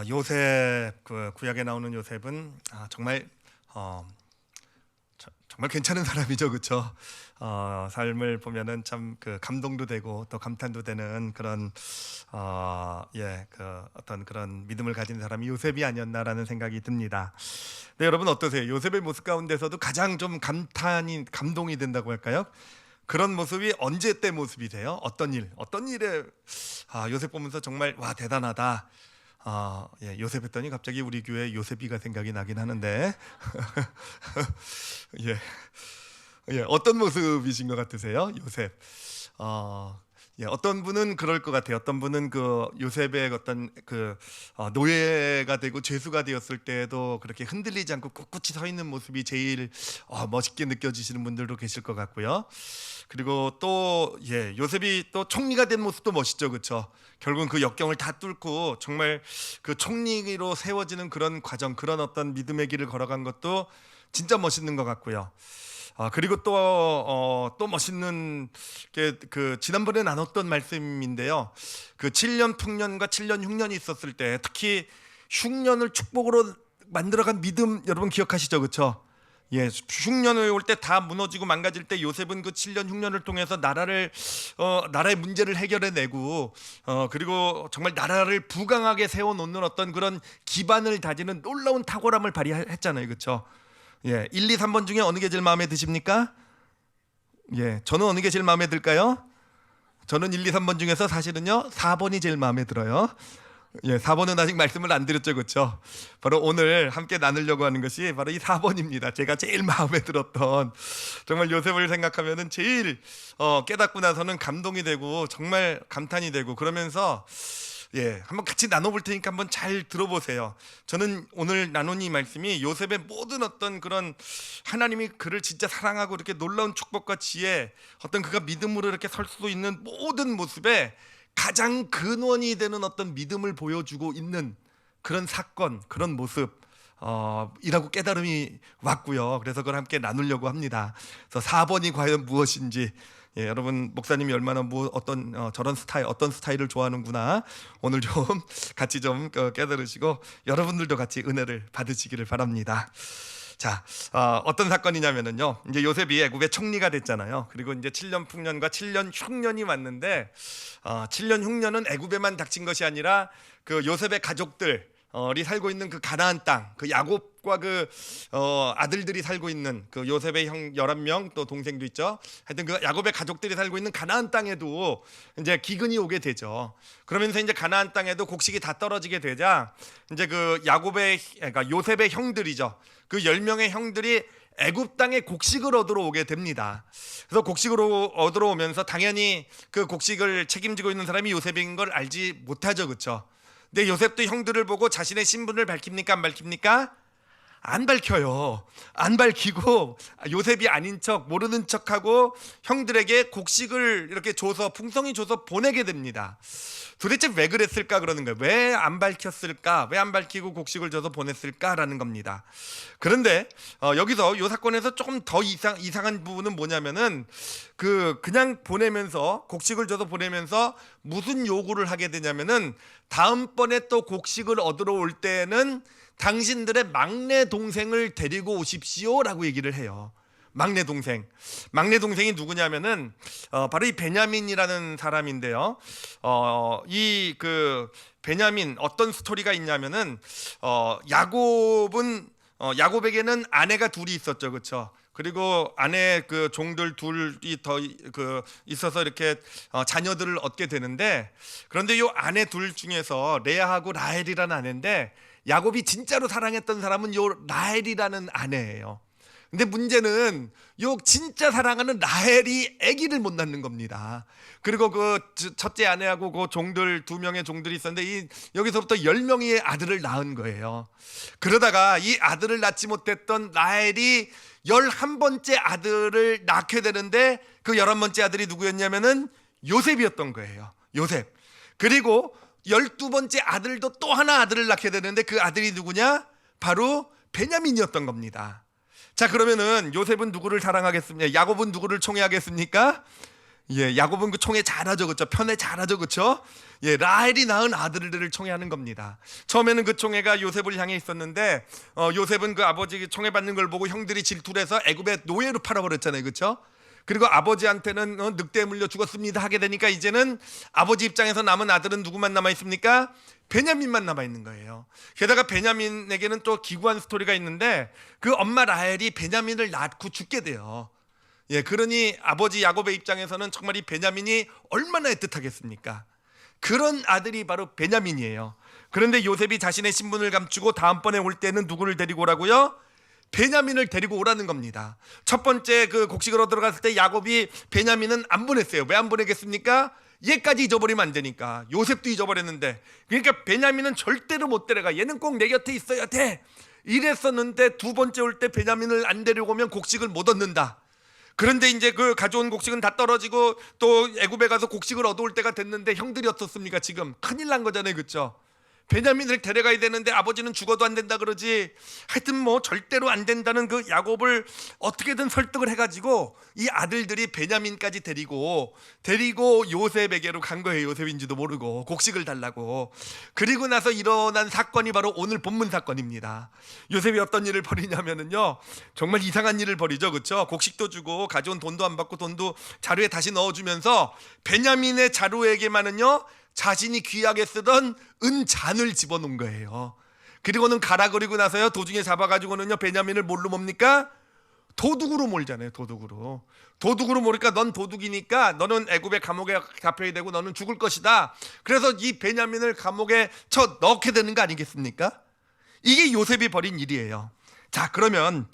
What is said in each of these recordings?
요셉 구약에 나오는 요셉은 정말 정말 괜찮은 사람이죠, 그렇죠? 삶을 보면은 참 감동도 되고 또 감탄도 되는 그런 어떤 그런 믿음을 가진 사람이 요셉이 아니었나라는 생각이 듭니다. 네, 여러분 어떠세요? 요셉의 모습 가운데서도 가장 좀 감동이 된다고 할까요? 그런 모습이 언제 때 모습이세요? 어떤 일에 요셉 보면서 정말 와 대단하다. 요셉 했더니 갑자기 우리 교회 요셉이가 생각이 나긴 하는데 예, 어떤 모습이신 것 같으세요, 요셉? 어떤 분은 그럴 것 같아요. 어떤 분은 요셉의 어떤 노예가 되고 죄수가 되었을 때에도 그렇게 흔들리지 않고 꿋꿋이 서 있는 모습이 제일 멋있게 느껴지시는 분들도 계실 것 같고요. 그리고 또 요셉이 또 총리가 된 모습도 멋있죠, 그렇죠? 결국은 그 역경을 다 뚫고 정말 그 총리로 세워지는 그런 과정, 그런 어떤 믿음의 길을 걸어간 것도 진짜 멋있는 것 같고요. 그리고 또 멋있는 게 지난번에 나눴던 말씀인데요. 그 7년 풍년과 7년 흉년이 있었을 때 특히 흉년을 축복으로 만들어간 믿음 여러분 기억하시죠, 그렇죠? 흉년을 올 때 다 무너지고 망가질 때 요셉은 그 7년 흉년을 통해서 나라의 문제를 해결해내고 그리고 정말 나라를 부강하게 세워놓는 어떤 그런 기반을 다지는 놀라운 탁월함을 발휘했잖아요, 그렇죠? 1, 2, 3번 중에 어느 게 제일 마음에 드십니까? 저는 어느 게 제일 마음에 들까요? 저는 1, 2, 3번 중에서 사실은요 4번이 제일 마음에 들어요. 4번은 아직 말씀을 안 드렸죠, 그렇죠? 바로 오늘 함께 나누려고 하는 것이 바로 이 4번입니다. 제가 제일 마음에 들었던, 정말 요셉을 생각하면은 제일 깨닫고 나서는 감동이 되고 정말 감탄이 되고 그러면서 한번 같이 나눠볼 테니까 한번 잘 들어보세요. 저는 오늘 나눈 이 말씀이 요셉의 모든 어떤 그런 하나님이 그를 진짜 사랑하고 이렇게 놀라운 축복과 지혜, 어떤 그가 믿음으로 이렇게 설 수 있는 모든 모습에 가장 근원이 되는 어떤 믿음을 보여주고 있는 그런 사건, 그런 모습 이라고 깨달음이 왔고요. 그래서 그걸 함께 나누려고 합니다. 그래서 4번이 과연 무엇인지, 여러분 목사님이 얼마나 저런 스타일, 어떤 스타일을 좋아하는구나 오늘 좀 같이 좀 깨달으시고 여러분들도 같이 은혜를 받으시기를 바랍니다. 자, 어떤 사건이냐면은요, 이제 요셉이 애굽의 총리가 됐잖아요. 그리고 이제 7년 풍년과 7년 흉년이 왔는데 7년 흉년은 애굽에만 닥친 것이 아니라 그 요셉의 가족들 이 살고 있는 그 가나안 땅, 그 야곱과 아들들이 살고 있는 그 요셉의 형 11명 또 동생도 있죠. 하여튼 그 야곱의 가족들이 살고 있는 가나안 땅에도 이제 기근이 오게 되죠. 그러면서 이제 가나안 땅에도 곡식이 다 떨어지게 되자 이제 그러니까 요셉의 형들이죠. 그 10명의 형들이 애굽 땅에 곡식을 얻으러 오게 됩니다. 그래서 곡식을 얻으러 오면서 당연히 그 곡식을 책임지고 있는 사람이 요셉인 걸 알지 못하죠, 그렇죠? 근데 요셉도 형들을 보고 자신의 신분을 밝힙니까, 안 밝힙니까? 안 밝혀요. 안 밝히고 요셉이 아닌 척, 모르는 척하고 형들에게 곡식을 이렇게 줘서 풍성히 줘서 보내게 됩니다. 도대체 왜 그랬을까 그러는 거예요. 왜 안 밝혔을까? 왜 안 밝히고 곡식을 줘서 보냈을까라는 겁니다. 그런데 여기서 이 사건에서 조금 더 이상한 부분은 뭐냐면은 그냥 보내면서 곡식을 줘서 보내면서 무슨 요구를 하게 되냐면은 다음번에 또 곡식을 얻으러 올 때는 당신들의 막내 동생을 데리고 오십시오라고 얘기를 해요. 막내 동생이 누구냐면은 바로 이 베냐민이라는 사람인데요. 이 베냐민 어떤 스토리가 있냐면은 야곱에게는 아내가 둘이 있었죠, 그렇죠? 그리고 아내 종들 둘이 더 있어서 이렇게 자녀들을 얻게 되는데, 그런데 이 아내 둘 중에서 레아하고 라헬이라는 아내인데 야곱이 진짜로 사랑했던 사람은 요 라헬이라는 아내예요. 근데 문제는 요 진짜 사랑하는 라헬이 아기를 못 낳는 겁니다. 그리고 첫째 아내하고 종들 2명의 종들이 있었는데 여기서부터 10명의 아들을 낳은 거예요. 그러다가 이 아들을 낳지 못했던 라헬이 11번째 아들을 낳게 되는데 그 11번째 아들이 누구였냐면은 요셉이었던 거예요. 요셉. 그리고 12번째 아들도 또 하나 아들을 낳게 되는데 그 아들이 누구냐? 바로 베냐민이었던 겁니다. 자, 그러면은 요셉은 누구를 사랑하겠습니까? 야곱은 누구를 총애하겠습니까? 예, 야곱은 그 총회 잘하죠, 그렇죠? 편에 잘하죠, 그렇죠? 예, 라헬이 낳은 아들들을 총회하는 겁니다. 처음에는 그 총회가 요셉을 향해 있었는데 요셉은 그 아버지 총회 받는 걸 보고 형들이 질투를 해서 애굽의 노예로 팔아버렸잖아요, 그렇죠? 그리고 아버지한테는 늑대에 물려 죽었습니다 하게 되니까 이제는 아버지 입장에서 남은 아들은 누구만 남아 있습니까? 베냐민만 남아 있는 거예요. 게다가 베냐민에게는 또 기구한 스토리가 있는데 그 엄마 라헬이 베냐민을 낳고 죽게 돼요. 예, 그러니 아버지 야곱의 입장에서는 정말 이 베냐민이 얼마나 애틋하겠습니까? 그런 아들이 바로 베냐민이에요. 그런데 요셉이 자신의 신분을 감추고 다음번에 올 때는 누구를 데리고 오라고요? 베냐민을 데리고 오라는 겁니다. 첫 번째 그 곡식으로 들어갔을 때 야곱이 베냐민은 안 보냈어요. 왜 안 보내겠습니까? 얘까지 잊어버리면 안 되니까. 요셉도 잊어버렸는데, 그러니까 베냐민은 절대로 못 데려가. 얘는 꼭 내 곁에 있어야 돼. 이랬었는데 두 번째 올 때 베냐민을 안 데리고 오면 곡식을 못 얻는다. 그런데 이제 그 가져온 곡식은 다 떨어지고 또 애굽에 가서 곡식을 얻어올 때가 됐는데 형들이 어떻습니까? 지금 큰일 난 거잖아요, 그렇죠? 베냐민을 데려가야 되는데 아버지는 죽어도 안 된다 그러지. 하여튼 뭐 절대로 안 된다는 그 야곱을 어떻게든 설득을 해가지고 이 아들들이 베냐민까지 데리고 요셉에게로 간 거예요. 요셉인지도 모르고 곡식을 달라고. 그리고 나서 일어난 사건이 바로 오늘 본문 사건입니다. 요셉이 어떤 일을 벌이냐면은요, 정말 이상한 일을 벌이죠, 그렇죠? 곡식도 주고 가져온 돈도 안 받고 돈도 자루에 다시 넣어주면서 베냐민의 자루에게만은요 자신이 귀하게 쓰던 은잔을 집어넣은 거예요. 그리고는 가라그리고 나서요 도중에 잡아가지고는요 베냐민을 뭘로 몹니까? 도둑으로 몰잖아요. 도둑으로 모르니까 넌 도둑이니까 너는 애굽의 감옥에 잡혀야 되고 너는 죽을 것이다. 그래서 이 베냐민을 감옥에 쳐 넣게 되는 거 아니겠습니까? 이게 요셉이 벌인 일이에요. 자, 그러면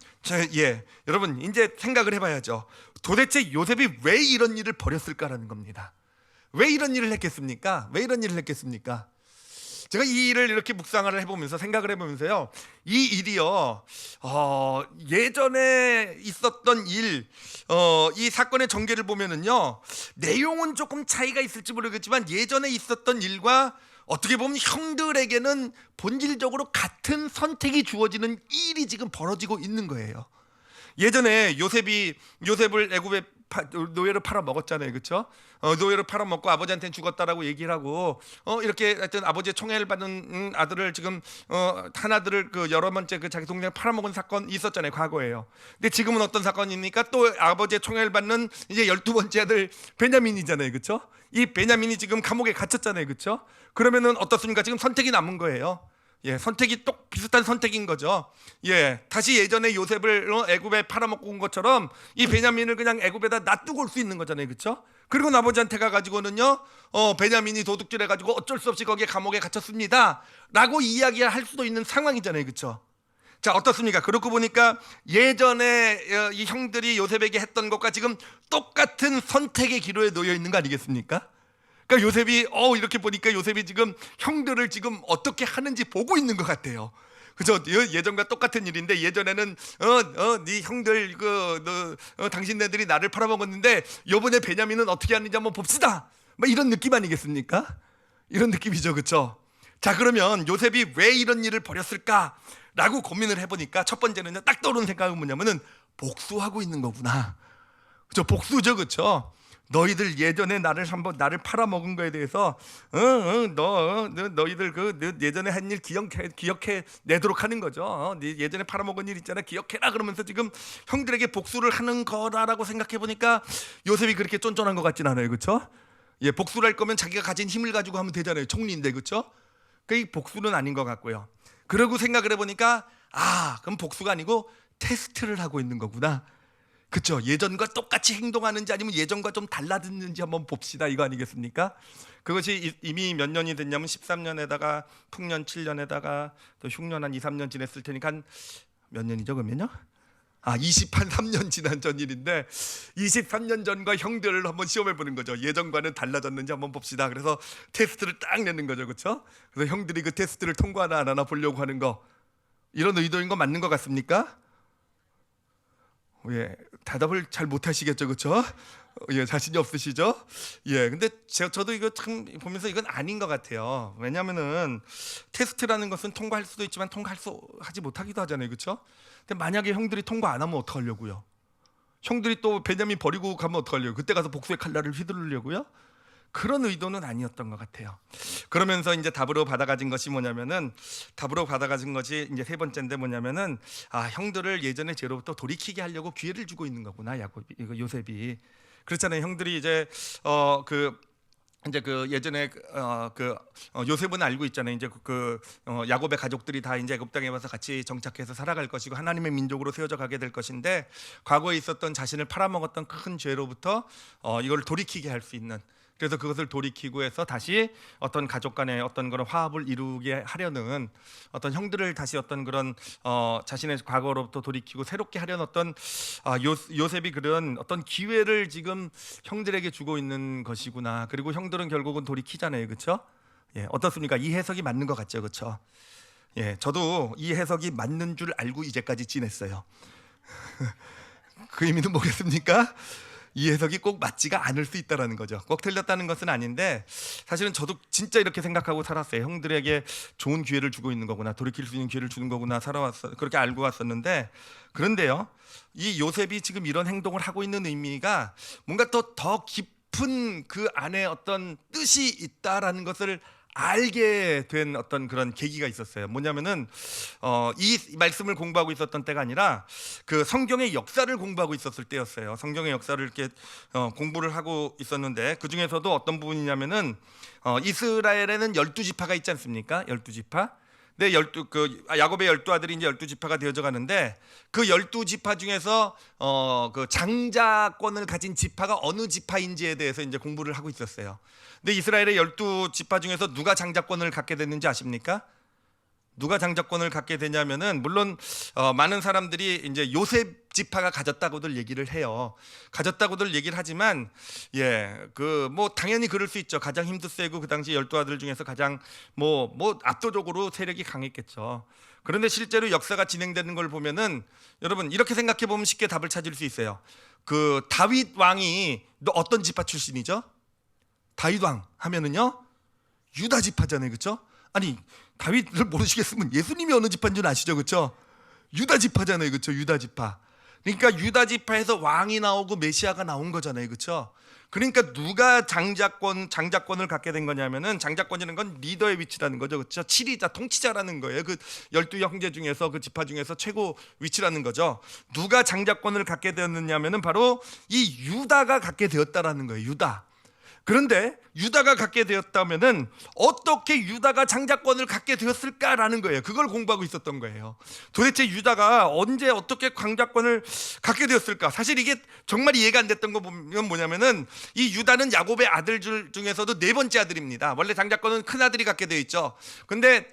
여러분 이제 생각을 해봐야죠. 도대체 요셉이 왜 이런 일을 벌였을까라는 겁니다. 왜 이런 일을 했겠습니까? 제가 이 일을 이렇게 묵상을 해보면서 생각을 해보면서요, 이 일이요 예전에 있었던 일, 이 사건의 전개를 보면은요 내용은 조금 차이가 있을지 모르겠지만 예전에 있었던 일과 어떻게 보면 형들에게는 본질적으로 같은 선택이 주어지는 일이 지금 벌어지고 있는 거예요. 예전에 요셉을 애굽에 노예로 팔아 먹었잖아요, 그렇죠? 노예로 팔아 먹고 아버지한테는 죽었다라고 얘기를 하고 이렇게 하여튼 아버지의 총애를 받는 아들을 지금 한 아들을 그 여러 번째 그 자기 동생을 팔아 먹은 사건이 있었잖아요, 과거에요. 근데 지금은 어떤 사건입니까? 또 아버지의 총애를 받는 이제 12번째 아들 베냐민이잖아요, 그렇죠? 이 베냐민이 지금 감옥에 갇혔잖아요, 그렇죠? 그러면은 어떻습니까? 지금 선택이 남은 거예요. 예, 선택이 똑 비슷한 선택인 거죠. 예, 다시 예전에 요셉을 애굽에 팔아먹고 온 것처럼 이 베냐민을 그냥 애굽에다 놔두고 올 수 있는 거잖아요, 그렇죠? 그리고 아버지한테 가가지고는요, 베냐민이 도둑질해가지고 어쩔 수 없이 거기에 감옥에 갇혔습니다라고 이야기할 수도 있는 상황이잖아요, 그렇죠? 자, 어떻습니까? 그렇고 보니까 예전에 이 형들이 요셉에게 했던 것과 지금 똑같은 선택의 기로에 놓여 있는 거 아니겠습니까? 그러니까 요셉이 이렇게 보니까 요셉이 지금 형들을 지금 어떻게 하는지 보고 있는 것 같아요. 그죠? 예전과 똑같은 일인데 예전에는 네 형들 당신네들이 나를 팔아먹었는데 요번에 베냐민은 어떻게 하는지 한번 봅시다. 뭐 이런 느낌 아니겠습니까? 이런 느낌이죠, 그렇죠? 자, 그러면 요셉이 왜 이런 일을 벌였을까라고 고민을 해보니까 첫 번째는요, 딱 떠오르는 생각은 뭐냐면은 복수하고 있는 거구나. 그죠? 복수죠, 그렇죠? 너희들 예전에 나를 팔아먹은 거에 대해서 너희들 예전에 한 일 기억해 내도록 하는 거죠. 네 예전에 팔아먹은 일 있잖아, 기억해라. 그러면서 지금 형들에게 복수를 하는 거라라고 생각해 보니까 요셉이 그렇게 쫀쫀한 것 같진 않아요, 그렇죠? 예, 복수를 할 거면 자기가 가진 힘을 가지고 하면 되잖아요. 총리인데, 그렇죠? 그 복수는 아닌 것 같고요. 그러고 생각을 해보니까 그럼 복수가 아니고 테스트를 하고 있는 거구나. 그렇죠? 예전과 똑같이 행동하는지 아니면 예전과 좀 달라졌는지 한번 봅시다, 이거 아니겠습니까? 그것이 이미 몇 년이 됐냐면 13년에다가 풍년 7년에다가 또 흉년 한 2, 3년 지냈을 테니까 한 몇 년이죠, 그러면요? 23년 지난 전 일인데 23년 전과 형들을 한번 시험해 보는 거죠. 예전과는 달라졌는지 한번 봅시다. 그래서 테스트를 딱 내는 거죠, 그렇죠? 그래서 형들이 그 테스트를 통과하나 안 하나 보려고 하는 거, 이런 의도인 거 맞는 것 같습니까? 예, 대답을 잘 못하시겠죠, 그렇죠? 예, 자신이 없으시죠? 예, 근데 저도 이거 참 보면서 이건 아닌 것 같아요. 왜냐하면은 테스트라는 것은 통과할 수도 있지만 하지 못하기도 하잖아요, 그렇죠? 근데 만약에 형들이 통과 안 하면 어떡하려고요? 형들이 또 베냐민 버리고 가면 어떡하려고? 그때 가서 복수의 칼날을 휘두르려고요? 그런 의도는 아니었던 것 같아요. 그러면서 이제 답으로 받아가진 것이 뭐냐면은, 답으로 받아가진 것이 이제 세 번째인데 뭐냐면은, 형들을 예전의 죄로부터 돌이키게 하려고 기회를 주고 있는 거구나, 요셉이. 그렇잖아요. 형들이 이제 이제 예전에 요셉은 알고 있잖아요. 이제 야곱의 가족들이 다 이제 애굽 땅에 와서 같이 정착해서 살아갈 것이고 하나님의 민족으로 세워져 가게 될 것인데, 과거에 있었던 자신을 팔아먹었던 큰 죄로부터 이걸 돌이키게 할 수 있는, 그래서 그것을 돌이키고 해서 다시 어떤 가족 간의 어떤 그런 화합을 이루게 하려는, 어떤 형들을 다시 어떤 그런 자신의 과거로부터 돌이키고 새롭게 하려는 어떤 요셉이 그런 어떤 기회를 지금 형들에게 주고 있는 것이구나. 그리고 형들은 결국은 돌이키잖아요, 그렇죠? 예, 어떻습니까? 이 해석이 맞는 것 같죠, 그렇죠? 예, 저도 이 해석이 맞는 줄 알고 이제까지 지냈어요. 그 의미는 뭐겠습니까? 이 해석이 꼭 맞지가 않을 수 있다라는 거죠. 꼭 틀렸다는 것은 아닌데, 사실은 저도 진짜 이렇게 생각하고 살았어요. 형들에게 좋은 기회를 주고 있는 거구나, 돌이킬 수 있는 기회를 주는 거구나 그렇게 알고 왔었는데, 그런데요, 이 요셉이 지금 이런 행동을 하고 있는 의미가 뭔가 더 깊은 그 안에 어떤 뜻이 있다라는 것을 알게 된 어떤 그런 계기가 있었어요. 뭐냐면은 이 말씀을 공부하고 있었던 때가 아니라 그 성경의 역사를 공부하고 있었을 때였어요. 성경의 역사를 이렇게 공부를 하고 있었는데, 그 중에서도 어떤 부분이냐면은 이스라엘에는 12지파가 있지 않습니까? 12지파. 네, 야곱의 12아들이 이제 12지파가 되어져 가는데, 그 12지파 중에서 그 장자권을 가진 지파가 어느 지파인지에 대해서 이제 공부를 하고 있었어요. 근데 이스라엘의 12지파 중에서 누가 장자권을 갖게 됐는지 아십니까? 누가 장자권을 갖게 되냐면은, 물론 많은 사람들이 이제 요셉 지파가 가졌다고들 얘기를 해요. 가졌다고들 얘기를 하지만, 뭐 당연히 그럴 수 있죠. 가장 힘도 세고 그 당시 12아들 중에서 가장 뭐 압도적으로 세력이 강했겠죠. 그런데 실제로 역사가 진행되는 걸 보면은, 여러분 이렇게 생각해 보면 쉽게 답을 찾을 수 있어요. 그 다윗 왕이 어떤 지파 출신이죠? 다윗 왕 하면은요, 유다 지파잖아요, 그렇죠? 아니, 다윗을 모르시겠으면 예수님이 어느 지파인 줄 아시죠, 그렇죠? 유다 지파잖아요, 그렇죠? 유다 지파. 그러니까 유다 지파에서 왕이 나오고 메시아가 나온 거잖아요, 그렇죠? 그러니까 누가 장자권을 갖게 된 거냐면은, 장자권이라는 건 리더의 위치라는 거죠, 그렇죠? 치리자, 통치자라는 거예요. 그 12형제 중에서, 그 지파 중에서 최고 위치라는 거죠. 누가 장자권을 갖게 되었느냐면은 바로 이 유다가 갖게 되었다라는 거예요, 유다. 그런데 유다가 갖게 되었다면은 어떻게 유다가 장자권을 갖게 되었을까라는 거예요. 그걸 공부하고 있었던 거예요. 도대체 유다가 언제 어떻게 장자권을 갖게 되었을까? 사실 이게 정말 이해가 안 됐던 거 보면 뭐냐면은, 이 유다는 야곱의 아들 중에서도 네 번째 아들입니다. 원래 장자권은 큰 아들이 갖게 되어 있죠. 근데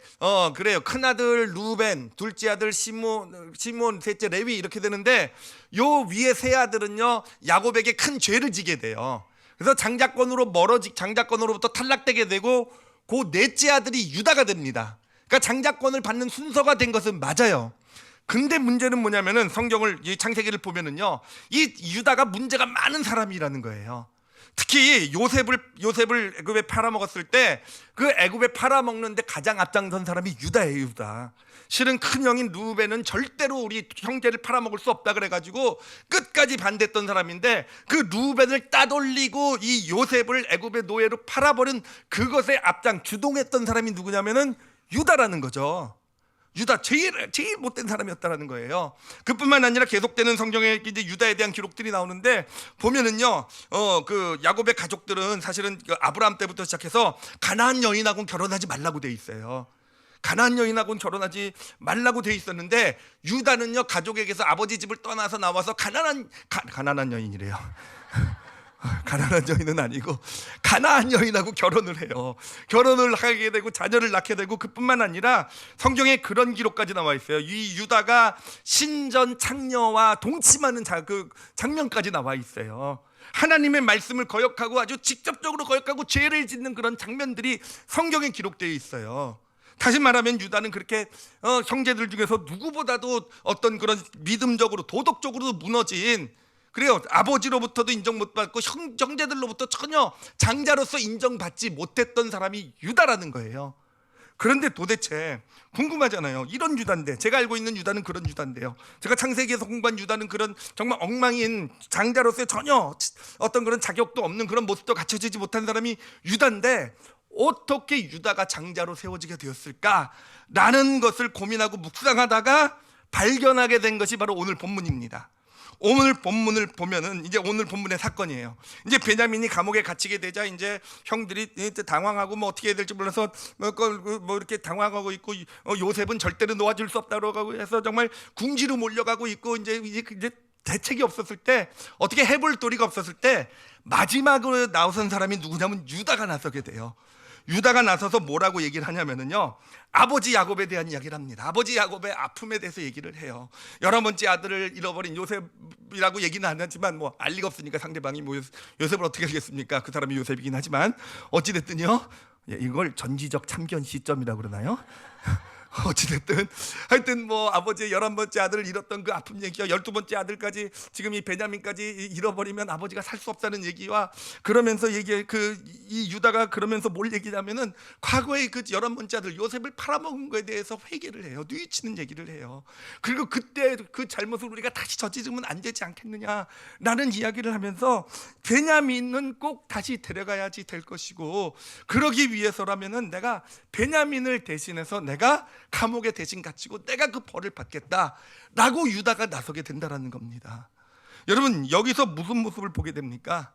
그래요. 큰 아들 루벤, 둘째 아들 시몬, 셋째 레위 이렇게 되는데, 요 위에 세 아들은요 야곱에게 큰 죄를 지게 돼요. 그래서 장자권으로부터 탈락되게 되고, 그 넷째 아들이 유다가 됩니다. 그러니까 장자권을 받는 순서가 된 것은 맞아요. 근데 문제는 뭐냐면은, 성경을, 이 창세기를 보면은요, 이 유다가 문제가 많은 사람이라는 거예요. 특히 요셉을 애굽에 팔아먹었을 때, 그 애굽에 팔아먹는데 가장 앞장선 사람이 유다예요, 유다. 실은 큰 형인 루벤은 절대로 우리 형제를 팔아먹을 수 없다 그래가지고 끝까지 반대했던 사람인데, 그 루벤을 따돌리고 이 요셉을 애굽의 노예로 팔아버린 그것에 주동했던 사람이 누구냐면은 유다라는 거죠. 유다, 제일 못된 사람이었다라는 거예요. 그뿐만 아니라 계속되는 성경에 이제 유다에 대한 기록들이 나오는데, 보면은요, 그 야곱의 가족들은 사실은 그 아브라함 때부터 시작해서 가나안 여인하고는 결혼하지 말라고 돼 있어요. 가나안 여인하고는 결혼하지 말라고 돼 있었는데, 유다는요, 가족에게서 아버지 집을 떠나서 나와서 가나안 여인이래요. 가난한 여인은 아니고 가나안 여인하고 결혼을 해요. 결혼을 하게 되고 자녀를 낳게 되고, 그뿐만 아니라 성경에 그런 기록까지 나와 있어요. 이 유다가 신전 창녀와 동침하는 그 장면까지 나와 있어요. 하나님의 말씀을 거역하고, 아주 직접적으로 거역하고 죄를 짓는 그런 장면들이 성경에 기록되어 있어요. 다시 말하면 유다는 그렇게 형제들 중에서 누구보다도 어떤 그런 믿음적으로 도덕적으로 무너진, 그래요, 아버지로부터도 인정 못 받고 형제들로부터 전혀 장자로서 인정받지 못했던 사람이 유다라는 거예요. 그런데 도대체 궁금하잖아요. 이런 유다인데, 제가 알고 있는 유다는 그런 유다인데요, 제가 창세기에서 공부한 유다는 그런 정말 엉망인 장자로서의 전혀 어떤 그런 자격도 없는 그런 모습도 갖춰지지 못한 사람이 유다인데 어떻게 유다가 장자로 세워지게 되었을까라는 것을 고민하고 묵상하다가 발견하게 된 것이 바로 오늘 본문입니다. 오늘 본문을 보면은 이제 오늘 본문의 사건이에요. 이제 베냐민이 감옥에 갇히게 되자 이제 형들이 당황하고 뭐 어떻게 해야 될지 몰라서 뭐 이렇게 당황하고 있고, 요셉은 절대로 놓아줄 수 없다고 해서 정말 궁지로 몰려가고 있고, 이제 대책이 없었을 때, 어떻게 해볼 도리가 없었을 때 마지막으로 나선 사람이 누구냐면 유다가 나서게 돼요. 유다가 나서서 뭐라고 얘기를 하냐면은요, 아버지 야곱에 대한 이야기를 합니다. 아버지 야곱의 아픔에 대해서 얘기를 해요. 11번째 아들을 잃어버린 요셉이라고 얘기는 안 하지만 뭐 알 리가 없으니까, 상대방이 뭐 요셉을 어떻게 알겠습니까? 그 사람이 요셉이긴 하지만 어찌됐든요, 이걸 전지적 참견 시점이라고 그러나요? 어찌됐든 하여튼 뭐 아버지의 11번째 아들을 잃었던 그 아픈 얘기와 12번째 아들까지, 지금 이 베냐민까지 잃어버리면 아버지가 살 수 없다는 얘기와, 그러면서 이 유다가 그러면서 뭘 얘기냐면은 과거의 그 11번째 아들 요셉을 팔아먹은 거에 대해서 회개를 해요. 뉘우치는 얘기를 해요. 그리고 그때 그 잘못을 우리가 다시 저지르면 안 되지 않겠느냐라는 이야기를 하면서, 베냐민은 꼭 다시 데려가야지 될 것이고, 그러기 위해서라면은 내가 베냐민을 대신해서 내가 감옥에 대신 갇히고 내가 그 벌을 받겠다라고 유다가 나서게 된다라는 겁니다. 여러분, 여기서 무슨 모습을 보게 됩니까?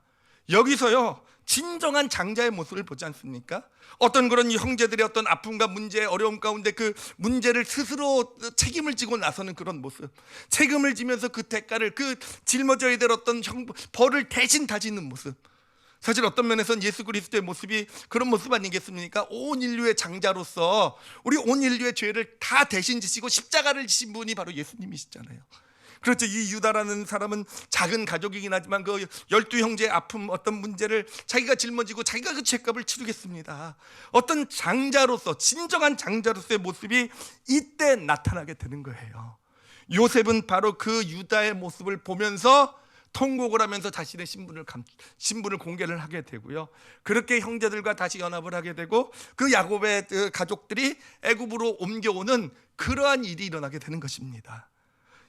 여기서요, 진정한 장자의 모습을 보지 않습니까? 어떤 그런 형제들의 어떤 아픔과 문제, 어려움 가운데 그 문제를 스스로 책임을 지고 나서는 그런 모습, 책임을 지면서 그 대가를, 그 짊어져야 될 어떤 벌을 대신 다지는 모습, 사실 어떤 면에서는 예수 그리스도의 모습이 그런 모습 아니겠습니까? 온 인류의 장자로서 우리 온 인류의 죄를 다 대신 지시고 십자가를 지신 분이 바로 예수님이시잖아요. 그렇죠. 이 유다라는 사람은 작은 가족이긴 하지만 그 12형제의 아픔, 어떤 문제를 자기가 짊어지고 자기가 그 죄값을 치르겠습니다. 어떤 장자로서, 진정한 장자로서의 모습이 이때 나타나게 되는 거예요. 요셉은 바로 그 유다의 모습을 보면서 통곡을 하면서 자신의 신분을 공개를 하게 되고요. 그렇게 형제들과 다시 연합을 하게 되고, 그 야곱의 가족들이 애굽으로 옮겨오는 그러한 일이 일어나게 되는 것입니다.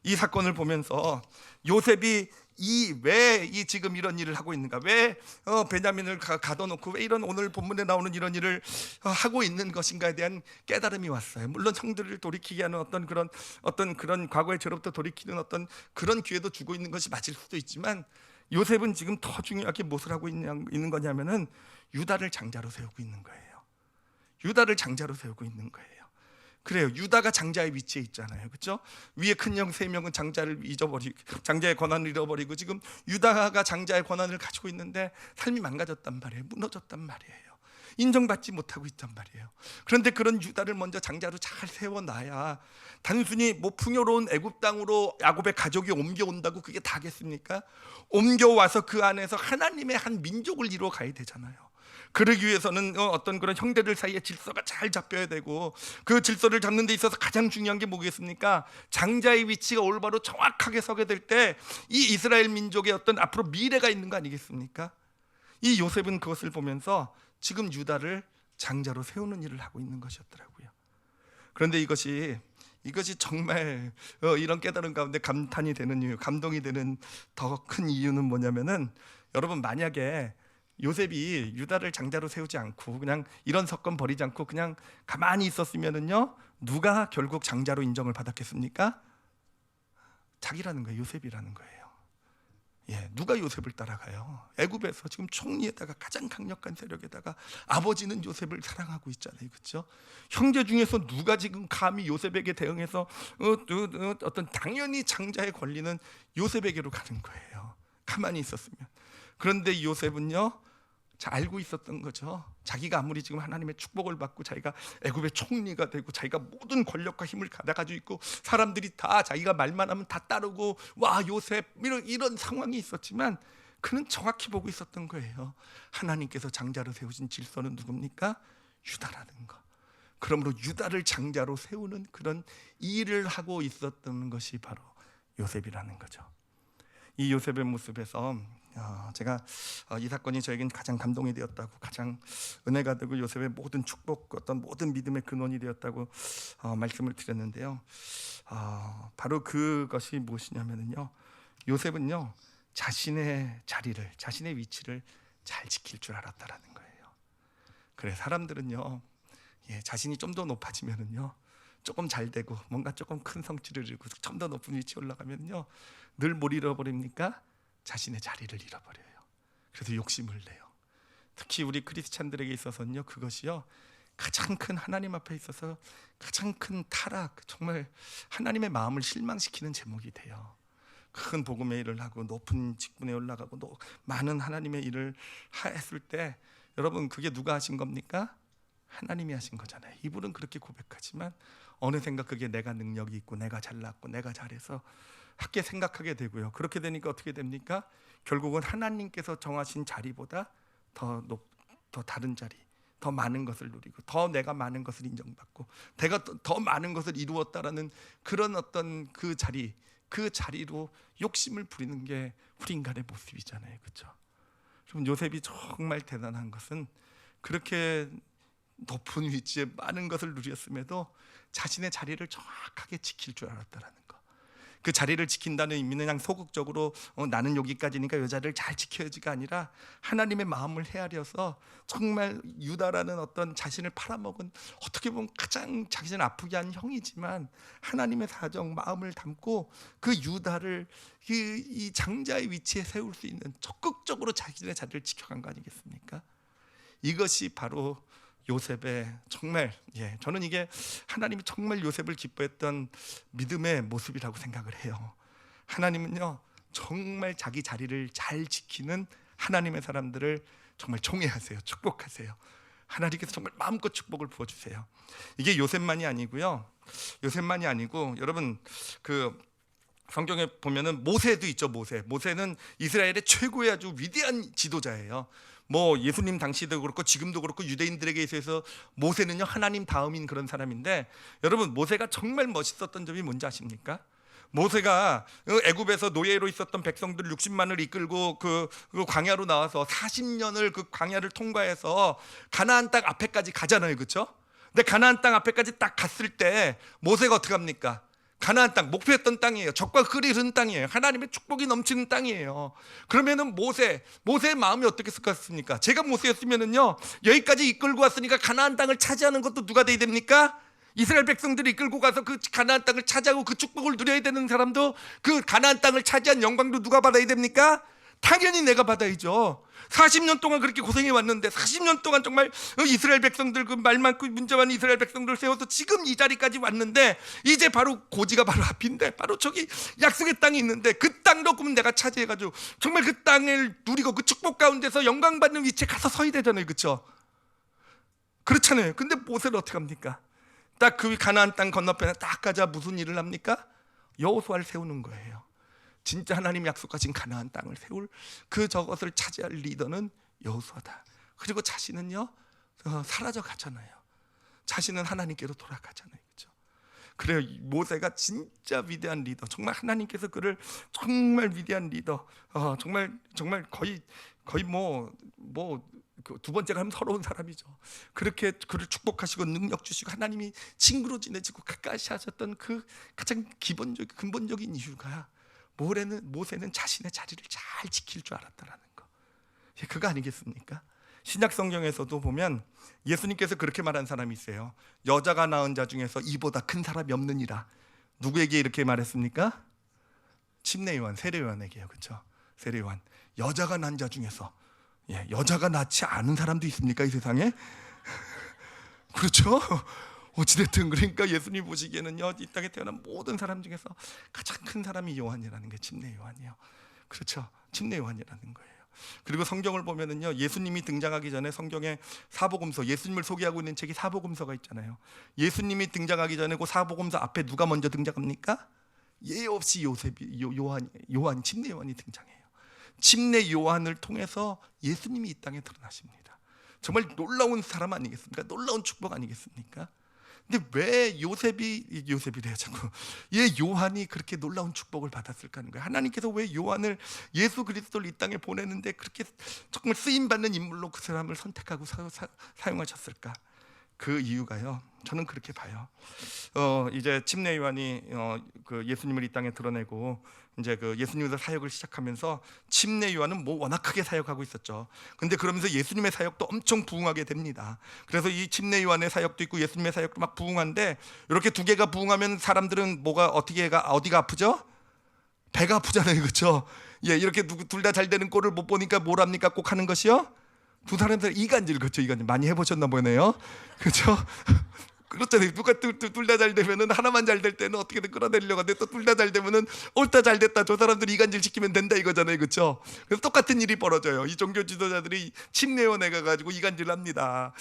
이 사건을 보면서 요셉이 왜 지금 이런 일을 하고 있는가, 왜 베냐민을 가둬놓고 왜 이런 오늘 본문에 나오는 이런 일을 하고 있는 것인가에 대한 깨달음이 왔어요. 물론 형들을 돌이키게 하는 어떤 그런 과거의 죄로부터 돌이키는 어떤 그런 기회도 주고 있는 것이 맞을 수도 있지만, 요셉은 지금 더 중요하게 무엇을 하고 있는 거냐면은 유다를 장자로 세우고 있는 거예요. 유다를 장자로 세우고 있는 거예요. 그래요. 유다가 장자의 위치에 있잖아요. 그렇죠? 위에 큰 형 3명은 장자의 권한을 잃어버리고, 지금 유다가 장자의 권한을 가지고 있는데 삶이 망가졌단 말이에요. 무너졌단 말이에요. 인정받지 못하고 있단 말이에요. 그런데 그런 유다를 먼저 장자로 잘 세워놔야, 단순히 뭐 풍요로운 애굽 땅으로 야곱의 가족이 옮겨온다고 그게 다겠습니까? 옮겨와서 그 안에서 하나님의 한 민족을 이루어 가야 되잖아요. 그러기 위해서는 어떤 그런 형제들 사이의 질서가 잘 잡혀야 되고, 그 질서를 잡는 데 있어서 가장 중요한 게 뭐겠습니까? 장자의 위치가 올바로 정확하게 서게 될 때 이 이스라엘 민족의 어떤 앞으로 미래가 있는 거 아니겠습니까? 이 요셉은 그것을 보면서 지금 유다를 장자로 세우는 일을 하고 있는 것이었더라고요. 그런데 이것이 정말 이런 깨달음 가운데 감탄이 되는 이유, 감동이 되는 더 큰 이유는 뭐냐면은, 여러분, 만약에 요셉이 유다를 장자로 세우지 않고 그냥 이런 사건 벌이지 않고 그냥 가만히 있었으면은요, 누가 결국 장자로 인정을 받았겠습니까? 자기라는 거예요. 요셉이라는 거예요. 누가 요셉을 따라가요? 애굽에서 지금 총리에다가 가장 강력한 세력에다가 아버지는 요셉을 사랑하고 있잖아요. 그렇죠? 형제 중에서 누가 지금 감히 요셉에게 대응해서 어떤 당연히 장자의 권리는 요셉에게로 가는 거예요. 가만히 있었으면. 그런데 요셉은요, 잘 알고 있었던 거죠. 자기가 아무리 지금 하나님의 축복을 받고 자기가 애굽의 총리가 되고 자기가 모든 권력과 힘을 가지고 있고 사람들이 다 자기가 말만 하면 다 따르고, 와 요셉, 이런 상황이 있었지만, 그는 정확히 보고 있었던 거예요. 하나님께서 장자로 세우신 질서는 누굽니까? 유다라는 거. 그러므로 유다를 장자로 세우는 그런 일을 하고 있었던 것이 바로 요셉이라는 거죠. 이 요셉의 모습에서 제가 이 사건이 저에겐 가장 감동이 되었다고, 가장 은혜가 되고 요셉의 모든 축복, 어떤 모든 믿음의 근원이 되었다고 말씀을 드렸는데요. 바로 그것이 무엇이냐면요, 요셉은요 자신의 자리를, 자신의 위치를 잘 지킬 줄 알았다라는 거예요. 그래, 사람들은요, 자신이 좀 더 높아지면은요, 조금 잘 되고 뭔가 조금 큰 성취를 이루고 좀 더 높은 위치에 올라가면요, 늘 뭘 잃어버립니까? 자신의 자리를 잃어버려요. 그래서 욕심을 내요. 특히 우리 크리스찬들에게 있어서는요, 그것이요 가장 큰, 하나님 앞에 있어서 가장 큰 타락, 정말 하나님의 마음을 실망시키는 제목이 돼요. 큰 복음의 일을 하고 높은 직분에 올라가고 많은 하나님의 일을 했을 때, 여러분 그게 누가 하신 겁니까? 하나님이 하신 거잖아요. 이분은 그렇게 고백하지만 어느샌가 그게 내가 능력이 있고 내가 잘났고 내가 잘해서 함께 생각하게 되고요. 그렇게 되니까 어떻게 됩니까? 결국은 하나님께서 정하신 자리보다 더 다른 자리, 더 많은 것을 누리고 더 내가 많은 것을 인정받고 내가 더 많은 것을 이루었다라는 그런 어떤 그 자리로 욕심을 부리는 게 우리 인간의 모습이잖아요. 그렇죠? 그럼 요셉이 정말 대단한 것은 그렇게 높은 위치에 많은 것을 누렸음에도 자신의 자리를 정확하게 지킬 줄 알았다라는 거. 그 자리를 지킨다는 의미는 그냥 소극적으로 나는 여기까지니까 이 자리를 잘 지켜야지가 아니라 하나님의 마음을 헤아려서 정말 유다라는 어떤 자신을 팔아먹은, 어떻게 보면 가장 자신을 아프게 한 형이지만 하나님의 사정, 마음을 담고 그 유다를 이 장자의 위치에 세울 수 있는, 적극적으로 자신의 자리를 지켜간 거 아니겠습니까? 이것이 바로 요셉의 정말, 저는 이게 하나님이 정말 요셉을 기뻐했던 믿음의 모습이라고 생각을 해요. 하나님은요 정말 자기 자리를 잘 지키는 하나님의 사람들을 정말 총애하세요. 축복하세요. 하나님께서 정말 마음껏 축복을 부어주세요. 이게 요셉만이 아니고요, 여러분 그 성경에 보면은 모세도 있죠. 모세는 이스라엘의 최고의 아주 위대한 지도자예요. 뭐 예수님 당시도 그렇고 지금도 그렇고 유대인들에게 있어서 모세는요 하나님 다음인 그런 사람인데, 여러분 모세가 정말 멋있었던 점이 뭔지 아십니까? 모세가 애굽에서 노예로 있었던 백성들 60만을 이끌고 그 광야로 나와서 40년을 그 광야를 통과해서 가나안 땅 앞에까지 가잖아요. 그렇죠? 근데 가나안 땅 앞에까지 딱 갔을 때 모세가 어떻게 합니까? 가나안 땅, 목표했던 땅이에요. 적과 흙이 흐른 땅이에요. 하나님의 축복이 넘치는 땅이에요. 그러면은 모세의 마음이 어떻게 습관습니까? 제가 모세였으면은요, 여기까지 이끌고 왔으니까 가나안 땅을 차지하는 것도 누가 돼야 됩니까? 이스라엘 백성들이 이끌고 가서 그 가나안 땅을 차지하고 그 축복을 누려야 되는 사람도, 그 가나안 땅을 차지한 영광도 누가 받아야 됩니까? 당연히 내가 받아야죠. 40년 동안 그렇게 고생해 왔는데, 40년 동안 정말 이스라엘 백성들, 그 말 많고 문자 많은 이스라엘 백성들 세워서 지금 이 자리까지 왔는데, 이제 바로 고지가 바로 앞인데, 바로 저기 약속의 땅이 있는데 그 땅도 그러면 내가 차지해가지고 정말 그 땅을 누리고 그 축복 가운데서 영광 받는 위치에 가서 서야 되잖아요. 그렇죠? 그렇잖아요. 근데 모세는 어떻게 합니까? 딱 그 가나안 땅 건너편에 딱 가자 무슨 일을 합니까? 여호수아를 세우는 거예요. 진짜 하나님 약속하신 가나안 땅을 세울 저것을 차지할 리더는 여호수아다. 그리고 자신은요 사라져 가잖아요. 자신은 하나님께로 돌아가잖아요. 그렇죠? 그래요. 모세가 진짜 위대한 리더, 정말 하나님께서 그를 정말 위대한 리더, 정말 거의 그 두 번째가 하면 서러운 사람이죠. 그렇게 그를 축복하시고 능력 주시고 하나님이 친구로 지내지고 가까이 하셨던 그 가장 근본적인 이유가, 모세는 자신의 자리를 잘 지킬 줄 알았다라는 거. 그거 아니겠습니까? 신약 성경에서도 보면 예수님께서 그렇게 말한 사람이 있어요. 여자가 낳은 자 중에서 이보다 큰 사람이 없느니라. 누구에게 이렇게 말했습니까? 침례 요한, 세례 요한에게요. 그렇죠? 세례 요한. 여자가 낳은 자 중에서, 여자가 낳지 않은 사람도 있습니까, 이 세상에? 그렇죠? 어찌됐든 그러니까 예수님 보시기에는요, 이 땅에 태어난 모든 사람 중에서 가장 큰 사람이 요한이라는 게 침례 요한이에요. 그렇죠? 침례 요한이라는 거예요. 그리고 성경을 보면은요, 예수님이 등장하기 전에 성경에 사복음서, 예수님을 소개하고 있는 책이 사복음서가 있잖아요. 예수님이 등장하기 전에 그 사복음서 앞에 누가 먼저 등장합니까? 예 없이 요한, 침례 요한이 등장해요. 침례 요한을 통해서 예수님이 이 땅에 드러나십니다. 정말 놀라운 사람 아니겠습니까? 놀라운 축복 아니겠습니까? 근데 왜 요셉이래요 자꾸. 왜 요한이 그렇게 놀라운 축복을 받았을까 하는 거예요. 하나님께서 왜 요한을 예수 그리스도를 이 땅에 보내는데 그렇게 정말 쓰임 받는 인물로 그 사람을 선택하고 사용하셨을까? 그 이유가요, 저는 그렇게 봐요. 이제 침례 요한이 그 예수님을 이 땅에 드러내고 이제 그 예수님의 사역을 시작하면서 침례 요한은 뭐 워낙 크게 사역하고 있었죠. 근데 그러면서 예수님의 사역도 엄청 부흥하게 됩니다. 그래서 이 침례 요한의 사역도 있고 예수님의 사역도 막 부흥한데, 이렇게 두 개가 부흥하면 사람들은 어디가 아프죠? 배가 아프잖아요, 그렇죠? 예, 이렇게 둘 다 잘 되는 꼴을 못 보니까 뭘 합니까? 꼭 하는 것이요? 두 사람들 이간질, 그렇죠? 이간질 많이 해보셨나 보네요, 그렇죠? 그렇잖아요. 누가 둘 다 잘 되면은, 하나만 잘 될 때는 어떻게든 끌어내려고 하는데 또 둘 다 잘 되면은 옳다 잘 됐다 저 사람들이 이간질 시키면 된다 이거잖아요, 그렇죠? 그래서 똑같은 일이 벌어져요. 이 종교 지도자들이 침례원에 가가지고 이간질을 합니다.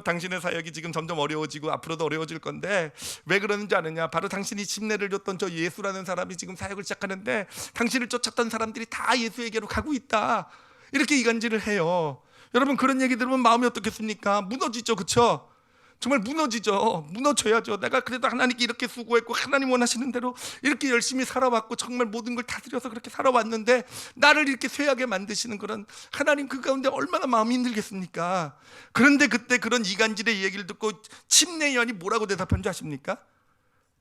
당신의 사역이 지금 점점 어려워지고 앞으로도 어려워질 건데 왜 그러는지 아느냐? 바로 당신이 침례를 줬던 저 예수라는 사람이 지금 사역을 시작하는데 당신을 쫓았던 사람들이 다 예수에게로 가고 있다, 이렇게 이간질을 해요. 여러분, 그런 얘기 들으면 마음이 어떻겠습니까? 무너지죠, 그렇죠? 정말 무너지죠. 무너져야죠. 내가 그래도 하나님께 이렇게 수고했고 하나님 원하시는 대로 이렇게 열심히 살아왔고 정말 모든 걸 다 드려서 그렇게 살아왔는데 나를 이렇게 쇠하게 만드시는 그런 하나님, 그 가운데 얼마나 마음이 힘들겠습니까? 그런데 그때 그런 이간질의 얘기를 듣고 침례 요한이 뭐라고 대답한 줄 아십니까?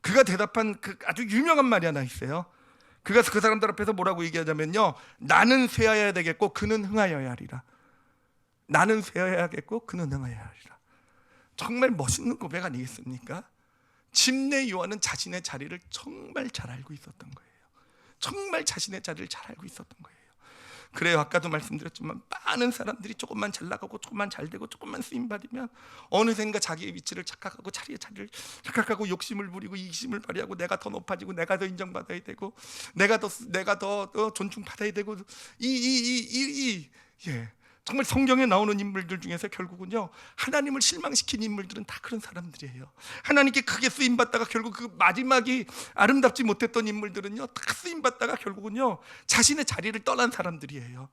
그가 대답한 그 아주 유명한 말이 하나 있어요. 그가 그 사람들 앞에서 뭐라고 얘기하자면요, 나는 쇠하여야 되겠고 그는 흥하여야 하리라. 나는 쇠하여야겠고 그는 흥하여야 하리라. 정말 멋있는 고백 아니겠습니까? 침례 요한은 자신의 자리를 정말 잘 알고 있었던 거예요. 정말 자신의 자리를 잘 알고 있었던 거예요. 그래요, 아까도 말씀드렸지만 많은 사람들이 조금만 잘 나가고 조금만 잘 되고 조금만 쓰임 받으면 어느샌가 자기의 위치를 착각하고 자리를 착각하고 욕심을 부리고 이기심을 발휘하고 내가 더 높아지고 내가 더 인정받아야 되고 내가 더 존중받아야 되고 예. 정말 성경에 나오는 인물들 중에서 결국은요, 하나님을 실망시킨 인물들은 다 그런 사람들이에요. 하나님께 크게 쓰임받다가 결국 그 마지막이 아름답지 못했던 인물들은요, 다 쓰임받다가 결국은요 자신의 자리를 떠난 사람들이에요.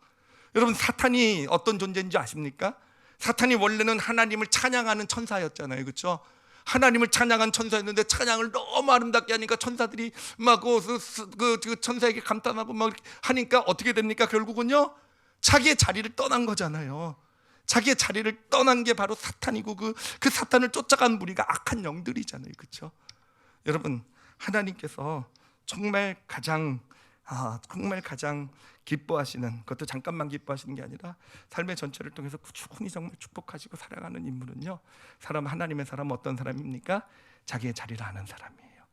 여러분, 사탄이 어떤 존재인지 아십니까? 사탄이 원래는 하나님을 찬양하는 천사였잖아요, 그렇죠? 하나님을 찬양한 천사였는데 찬양을 너무 아름답게 하니까 천사들이 막 그 천사에게 감탄하고 막 하니까 어떻게 됩니까? 결국은요 자기의 자리를 떠난 거잖아요. 자기의 자리를 떠난 게 바로 사탄이고 그 사탄을 쫓아간 무리가 악한 영들이잖아요, 그렇죠? 여러분, 하나님께서 정말 가장 기뻐하시는, 그것도 잠깐만 기뻐하시는 게 아니라 삶의 전체를 통해서 꾸준히 정말 축복하시고 사랑하는 인물은요, 하나님의 사람 어떤 사람입니까? 자기의 자리를 아는 사람이에요.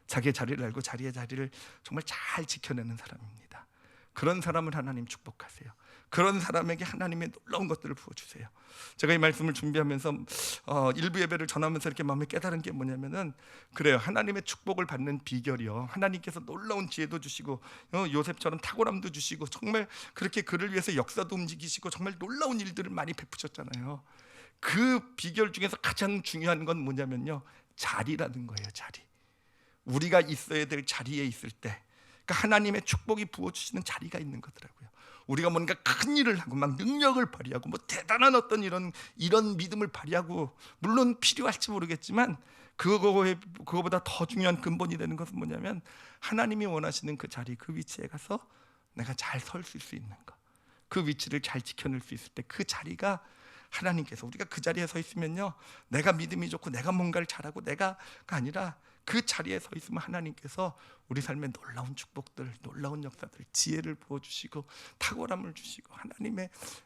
자기의 자리를 알고 자리의 자리를 정말 잘 지켜내는 사람입니다. 그런 사람을 하나님 축복하세요. 그런 사람에게 하나님의 놀라운 것들을 부어주세요. 제가 이 말씀을 준비하면서 일부 예배를 전하면서 이렇게 마음에 깨달은 게 뭐냐면은, 그래요, 하나님의 축복을 받는 비결이요, 하나님께서 놀라운 지혜도 주시고 요셉처럼 탁월함도 주시고 정말 그렇게 그를 위해서 역사도 움직이시고 정말 놀라운 일들을 많이 베푸셨잖아요. 그 비결 중에서 가장 중요한 건 뭐냐면요, 자리라는 거예요. 자리. 우리가 있어야 될 자리에 있을 때, 그러니까 하나님의 축복이 부어주시는 자리가 있는 거더라고요. 우리가 뭔가 큰 일을 하고 막 능력을 발휘하고 뭐 대단한 어떤 이런 믿음을 발휘하고, 물론 필요할지 모르겠지만 그거보다 더 중요한 근본이 되는 것은 뭐냐면, 하나님이 원하시는 그 자리, 그 위치에 가서 내가 잘 설 수 있는 것, 그 위치를 잘 지켜낼 수 있을 때 그 자리가, 하나님께서 우리가 그 자리에 서 있으면요, 내가 믿음이 좋고 내가 뭔가를 잘하고 내가가 아니라 그 자리에 서 있으면 하나님께서 우리 삶에 놀라운 축복들, 놀라운 역사들, 지혜를 부어주시고 탁월함을 주시고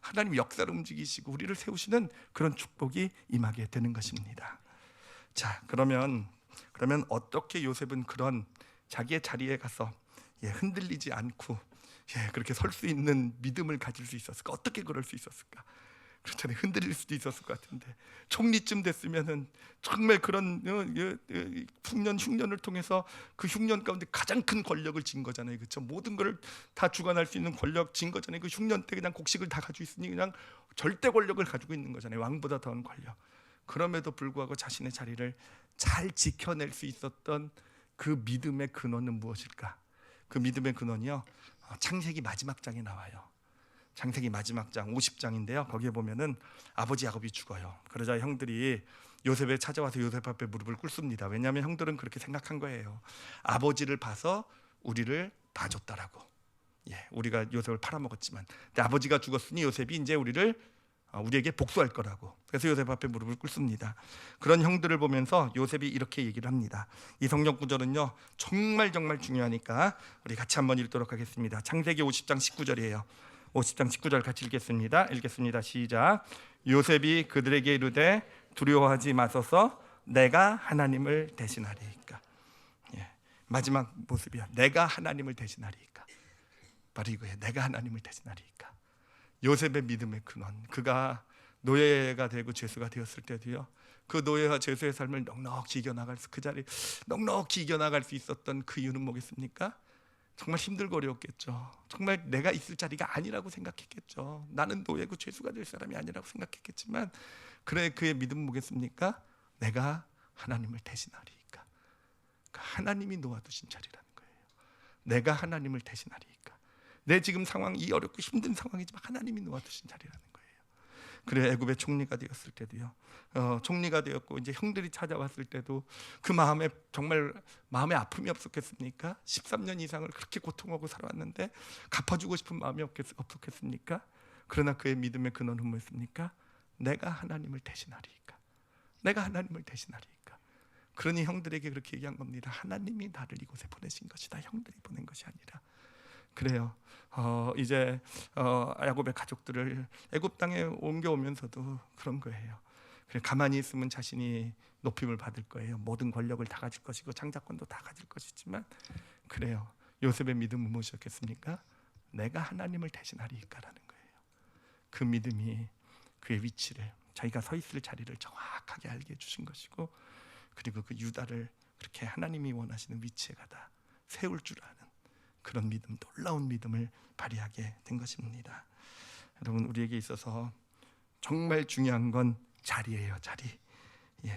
하나님 역사를 움직이시고 우리를 세우시는 그런 축복이 임하게 되는 것입니다. 자, 그러면 어떻게 요셉은 그런 자기의 자리에 가서 흔들리지 않고 그렇게 설 수 있는 믿음을 가질 수 있었을까? 어떻게 그럴 수 있었을까? 그렇잖아요. 흔들릴 수도 있었을 것 같은데, 총리쯤 됐으면은 정말 그런 풍년 흉년을 통해서 그 흉년 가운데 가장 큰 권력을 쥔 거잖아요, 그렇죠? 모든 걸 다 주관할 수 있는 권력 쥔 거잖아요. 그 흉년 때 그냥 곡식을 다 가지고 있으니 그냥 절대 권력을 가지고 있는 거잖아요. 왕보다 더한 권력. 그럼에도 불구하고 자신의 자리를 잘 지켜낼 수 있었던 그 믿음의 근원은 무엇일까? 그 믿음의 근원이요, 창세기 마지막 장에 나와요. 창세기 마지막 장 50장인데요. 거기에 보면은 아버지 야곱이 죽어요. 그러자 형들이 요셉에 찾아와서 요셉 앞에 무릎을 꿇습니다. 왜냐하면 형들은 그렇게 생각한 거예요. 아버지를 봐서 우리를 봐줬다라고. 우리가 요셉을 팔아먹었지만 근데 아버지가 죽었으니 요셉이 이제 우리에게 복수할 거라고. 그래서 요셉 앞에 무릎을 꿇습니다. 그런 형들을 보면서 요셉이 이렇게 얘기를 합니다. 이 성경 구절은요 정말 중요하니까 우리 같이 한번 읽도록 하겠습니다. 창세기 50장 19절이에요. 50장 19절 같이 읽겠습니다. 시작. 요셉이 그들에게 이르되 두려워하지 마소서, 내가 하나님을 대신하리이까. 마지막 모습이야. 내가 하나님을 대신하리이까. 바로 이거예요. 내가 하나님을 대신하리이까. 요셉의 믿음의 근원. 그가 노예가 되고 죄수가 되었을 때도요, 그 노예와 죄수의 삶을 넉넉히 이겨나갈 수 있었던 그 이유는 뭐겠습니까? 정말 힘들고 어려웠겠죠. 정말 내가 있을 자리가 아니라고 생각했겠죠. 나는 노예고 죄수가 될 사람이 아니라고 생각했겠지만, 그의 믿음은 뭐겠습니까? 내가 하나님을 대신하리이까. 하나님이 놓아두신 자리라는 거예요. 내가 하나님을 대신하리이까. 내 지금 상황이 어렵고 힘든 상황이지만 하나님이 놓아두신 자리라는 거예요. 그래, 애굽의 총리가 되었을 때도요, 총리가 되었고 이제 형들이 찾아왔을 때도 그 마음에 정말 마음에 아픔이 없었겠습니까? 13년 이상을 그렇게 고통하고 살아왔는데 갚아주고 싶은 마음이 없었겠습니까? 그러나 그의 믿음의 근원은 뭐였습니까? 내가 하나님을 대신하리이까. 내가 하나님을 대신하리이까. 그러니 형들에게 그렇게 얘기한 겁니다. 하나님이 나를 이곳에 보내신 것이다. 형들이 보낸 것이 아니라. 그래요. 이제 야곱의 가족들을 애굽 땅에 옮겨오면서도 그런 거예요. 그래, 가만히 있으면 자신이 높임을 받을 거예요. 모든 권력을 다 가질 것이고 창작권도 다 가질 것이지만, 그래요. 요셉의 믿음은 무엇이었겠습니까? 내가 하나님을 대신하리이까라는 거예요. 그 믿음이 그의 위치를, 자기가 서 있을 자리를 정확하게 알게 해주신 것이고, 그리고 그 유다를 그렇게 하나님이 원하시는 위치에 가다 세울 줄 아는 그런 믿음, 놀라운 믿음을 발휘하게 된 것입니다. 여러분, 우리에게 있어서 정말 중요한 건 자리예요.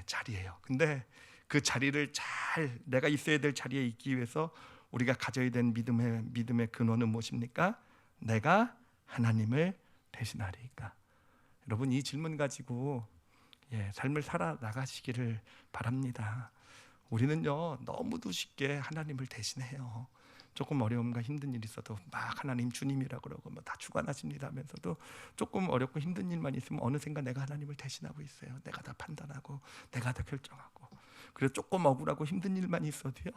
자리예요. 근데 그 자리를 잘, 내가 있어야 될 자리에 있기 위해서 우리가 가져야 될 믿음의 근원은 무엇입니까? 내가 하나님을 대신하리이까. 여러분, 이 질문 가지고 삶을 살아 나가시기를 바랍니다. 우리는요 너무도 쉽게 하나님을 대신해요. 조금 어려움과 힘든 일이 있어도 막 하나님 주님이라 그러고 다 주관하십니다 하면서도 조금 어렵고 힘든 일만 있으면 어느샌가 내가 하나님을 대신하고 있어요. 내가 다 판단하고 내가 다 결정하고. 그래서 조금 억울하고 힘든 일만 있어도요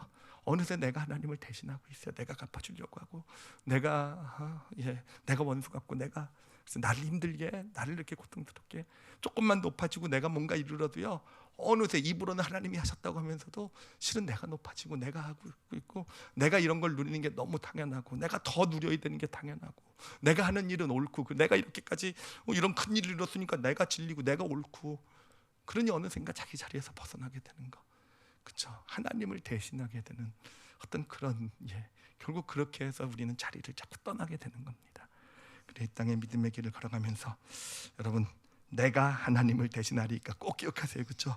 어느새 내가 하나님을 대신하고 있어요. 내가 갚아주려고 하고 내가 원수 같고 내가 그래서 나를 힘들게, 나를 이렇게 고통스럽게 조금만 높아지고 내가 뭔가 이루어도요 어느새 입으로는 하나님이 하셨다고 하면서도 실은 내가 높아지고 내가 하고 있고 내가 이런 걸 누리는 게 너무 당연하고 내가 더 누려야 되는 게 당연하고 내가 하는 일은 옳고 내가 이렇게까지 이런 큰 일을 이뤘으니까 내가 진리고 내가 옳고, 그러니 어느샌가 자기 자리에서 벗어나게 되는 거. 그렇죠? 하나님을 대신하게 되는 어떤 그런 결국 그렇게 해서 우리는 자리를 자꾸 떠나게 되는 겁니다. 그래, 이 땅의 믿음의 길을 걸어가면서 여러분, 내가 하나님을 대신하리니까 꼭 기억하세요. 그렇죠?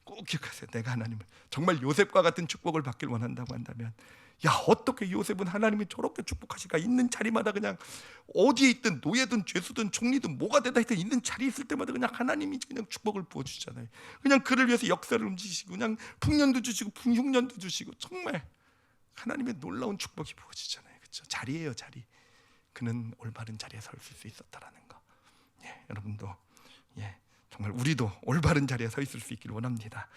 꼭 기억하세요. 내가 하나님을, 정말 요셉과 같은 축복을 받길 원한다고 한다면, 어떻게 요셉은 하나님이 저렇게 축복하실까? 있는 자리마다 그냥 어디에 있든 노예든 죄수든 총리든 뭐가 되다 하여튼 있는 자리에 있을 때마다 그냥 하나님이 그냥 축복을 부어주잖아요. 그냥 그를 위해서 역사를 움직이시고 그냥 풍년도 주시고 흉년도 주시고 정말 하나님의 놀라운 축복이 부어지잖아요. 그렇죠? 자리예요, 자리. 그는 올바른 자리에 설 수 있었다라는 거. 여러분도 정말 우리도 올바른 자리에 서 있을 수 있기를 원합니다.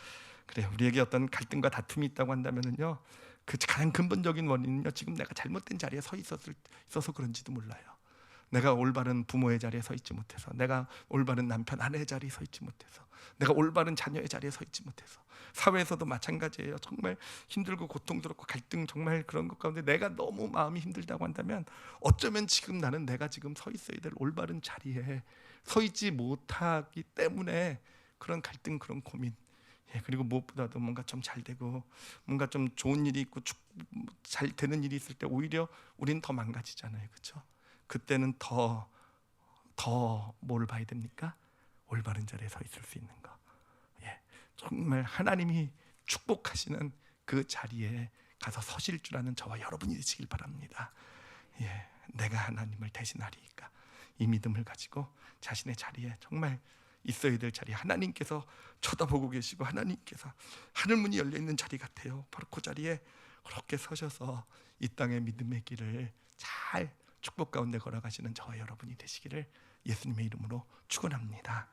그래, 우리에게 어떤 갈등과 다툼이 있다고 한다면은요, 그 가장 근본적인 원인은요, 지금 내가 잘못된 자리에 서 있어서 그런지도 몰라요. 내가 올바른 부모의 자리에 서 있지 못해서, 내가 올바른 남편 아내의 자리에 서 있지 못해서, 내가 올바른 자녀의 자리에 서 있지 못해서, 사회에서도 마찬가지예요. 정말 힘들고 고통스럽고 갈등 정말 그런 것 가운데 내가 너무 마음이 힘들다고 한다면 어쩌면 지금 나는 내가 지금 서 있어야 될 올바른 자리에 서 있지 못하기 때문에 그런 갈등, 그런 고민, 그리고 무엇보다도 뭔가 좀 잘 되고 뭔가 좀 좋은 일이 있고 잘 되는 일이 있을 때 오히려 우린 더 망가지잖아요. 그렇죠? 그때는 더 뭘 봐야 됩니까? 올바른 자리에 서 있을 수 있는 거. 정말 하나님이 축복하시는 그 자리에 가서 서실 줄 아는 저와 여러분이 되시길 바랍니다. 내가 하나님을 대신하리니까 이 믿음을 가지고 자신의 자리에 정말 있어야 될 자리, 하나님께서 쳐다보고 계시고 하나님께서 하늘문이 열려있는 자리 같아요. 바로 그 자리에 그렇게 서셔서 이 땅의 믿음의 길을 잘 축복 가운데 걸어가시는 저와 여러분이 되시기를 예수님의 이름으로 축원합니다.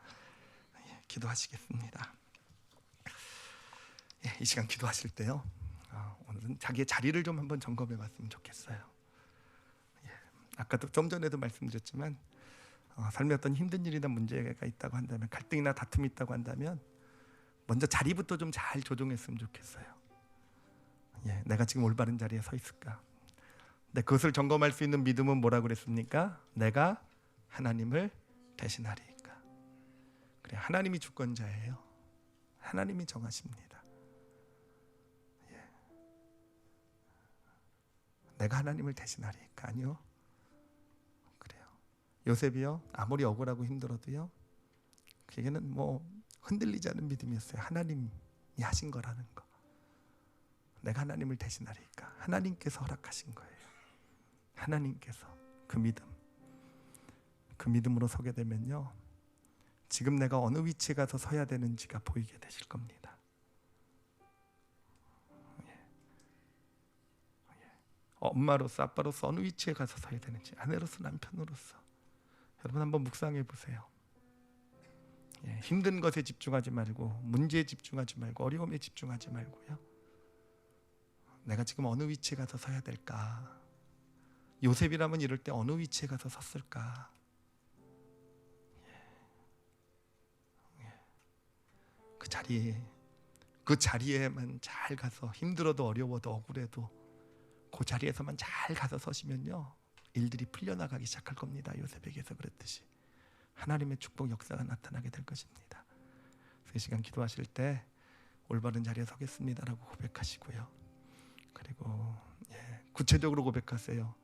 기도하시겠습니다. 이 시간 기도하실 때요, 오늘은 자기의 자리를 좀 한번 점검해 봤으면 좋겠어요. 아까도 좀 전에도 말씀드렸지만 삶에 어떤 힘든 일이나 문제가 있다고 한다면, 갈등이나 다툼이 있다고 한다면 먼저 자리부터 좀 잘 조정했으면 좋겠어요. 내가 지금 올바른 자리에 서 있을까? 근데 그것을 점검할 수 있는 믿음은 뭐라고 그랬습니까? 내가 하나님을 대신하리이까. 그래, 하나님이 주권자예요. 하나님이 정하십니다. 내가 하나님을 대신하리이까. 아니요, 그래요. 요셉이요, 아무리 억울하고 힘들어도요, 그게는 뭐 흔들리지 않은 믿음이었어요. 하나님이 하신 거라는 거. 내가 하나님을 대신하리이까. 하나님께서 허락하신 거예요. 하나님께서. 그 믿음으로 서게 되면요, 지금 내가 어느 위치에 가서 서야 되는지가 보이게 되실 겁니다. 엄마로서, 아빠로서 어느 위치에 가서 서야 되는지, 아내로서, 남편으로서 여러분 한번 묵상해 보세요. 힘든 것에 집중하지 말고, 문제에 집중하지 말고, 어려움에 집중하지 말고요, 내가 지금 어느 위치에 가서 서야 될까? 요셉이라면 이럴 때 어느 위치에 가서 섰을까? 그 자리에만 잘 가서, 힘들어도 어려워도 억울해도 그 자리에서만 잘 가서 서시면요, 일들이 풀려나가기 시작할 겁니다. 요셉에게서 그랬듯이 하나님의 축복 역사가 나타나게 될 것입니다. 그 시간 기도하실 때 올바른 자리에 서겠습니다라고 고백하시고요. 그리고 구체적으로 고백하세요.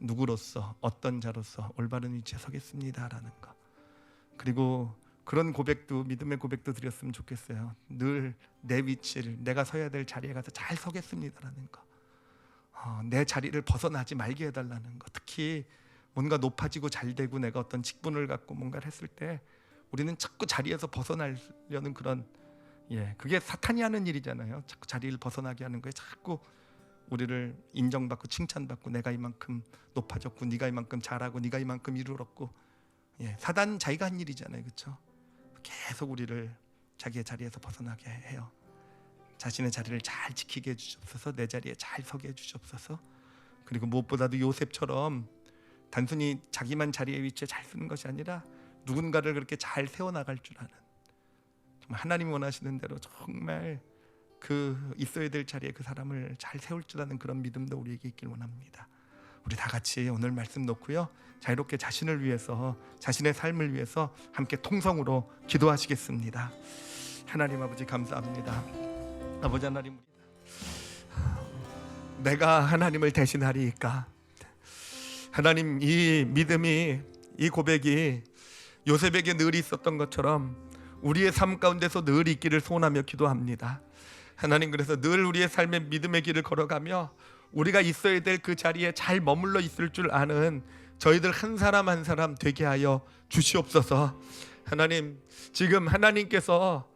누구로서, 어떤 자로서 올바른 위치에 서겠습니다라는 거. 그리고 그런 고백도, 믿음의 고백도 드렸으면 좋겠어요. 늘 내 위치를, 내가 서야 될 자리에 가서 잘 서겠습니다라는 거. 내 자리를 벗어나지 말게 해달라는 거. 특히 뭔가 높아지고 잘 되고 내가 어떤 직분을 갖고 뭔가를 했을 때 우리는 자꾸 자리에서 벗어나려는 그런, 그게 사탄이 하는 일이잖아요. 자꾸 자리를 벗어나게 하는 거예요. 자꾸 우리를 인정받고 칭찬받고, 내가 이만큼 높아졌고, 네가 이만큼 잘하고, 네가 이만큼 이루었고, 사단 자기가 한 일이잖아요, 그렇죠? 계속 우리를 자기의 자리에서 벗어나게 해요. 자신의 자리를 잘 지키게 해주시옵소서. 내 자리에 잘 서게 해주시옵소서. 그리고 무엇보다도 요셉처럼 단순히 자기만 자리의 위치에 잘 쓰는 것이 아니라 누군가를 그렇게 잘 세워나갈 줄 아는, 정말 하나님이 원하시는 대로 정말 그 있어야 될 자리에 그 사람을 잘 세울 줄 아는 그런 믿음도 우리에게 있길 원합니다. 우리 다 같이 오늘 말씀 놓고요, 자유롭게 자신을 위해서, 자신의 삶을 위해서 함께 통성으로 기도하시겠습니다. 하나님 아버지 감사합니다. 아버지 하나님, 내가 하나님을 대신하리이까. 하나님, 이 믿음이, 이 고백이 요셉에게 늘 있었던 것처럼 우리의 삶 가운데서 늘 있기를 소원하며 기도합니다. 하나님, 그래서 늘 우리의 삶의 믿음의 길을 걸어가며 우리가 있어야 될 그 자리에 잘 머물러 있을 줄 아는 저희들 한 사람 한 사람 되게 하여 주시옵소서. 하나님, 지금 하나님께서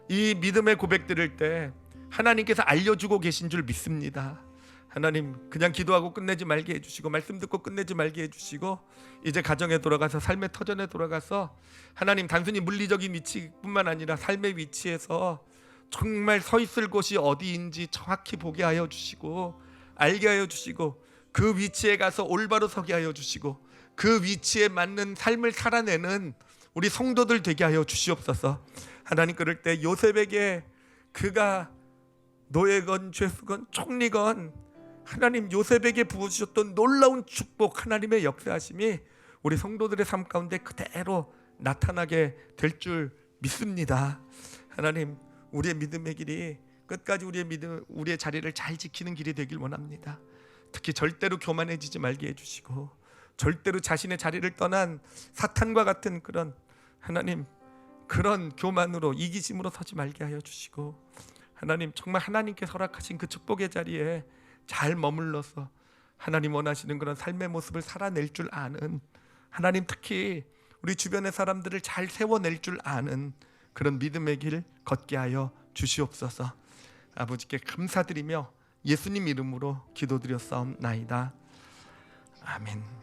이 믿음의 고백 드릴 때 하나님께서 알려주고 계신 줄 믿습니다. 하나님, 그냥 기도하고 끝내지 말게 해주시고, 말씀 듣고 끝내지 말게 해주시고, 이제 가정에 돌아가서, 삶의 터전에 돌아가서 하나님, 단순히 물리적인 위치뿐만 아니라 삶의 위치에서 정말 서 있을 곳이 어디인지 정확히 보게 하여 주시고, 알게 하여 주시고, 그 위치에 가서 올바로 서게 하여 주시고, 그 위치에 맞는 삶을 살아내는 우리 성도들 되게 하여 주시옵소서. 하나님, 그럴 때 요셉에게 그가 노예건 죄수건 총리건 하나님, 요셉에게 부어주셨던 놀라운 축복, 하나님의 역사하심이 우리 성도들의 삶 가운데 그대로 나타나게 될 줄 믿습니다. 하나님, 우리의 믿음의 길이 끝까지 우리의 자리를 잘 지키는 길이 되길 원합니다. 특히 절대로 교만해지지 말게 해주시고, 절대로 자신의 자리를 떠난 사탄과 같은 그런, 하나님, 그런 교만으로, 이기심으로 서지 말게 하여 주시고, 하나님, 정말 하나님께서 허락하신 그 축복의 자리에 잘 머물러서 하나님 원하시는 그런 삶의 모습을 살아낼 줄 아는, 하나님, 특히 우리 주변의 사람들을 잘 세워낼 줄 아는 그런 믿음의 길 걷게 하여 주시옵소서. 아버지께 감사드리며 예수님 이름으로 기도드렸사옵나이다. 아멘.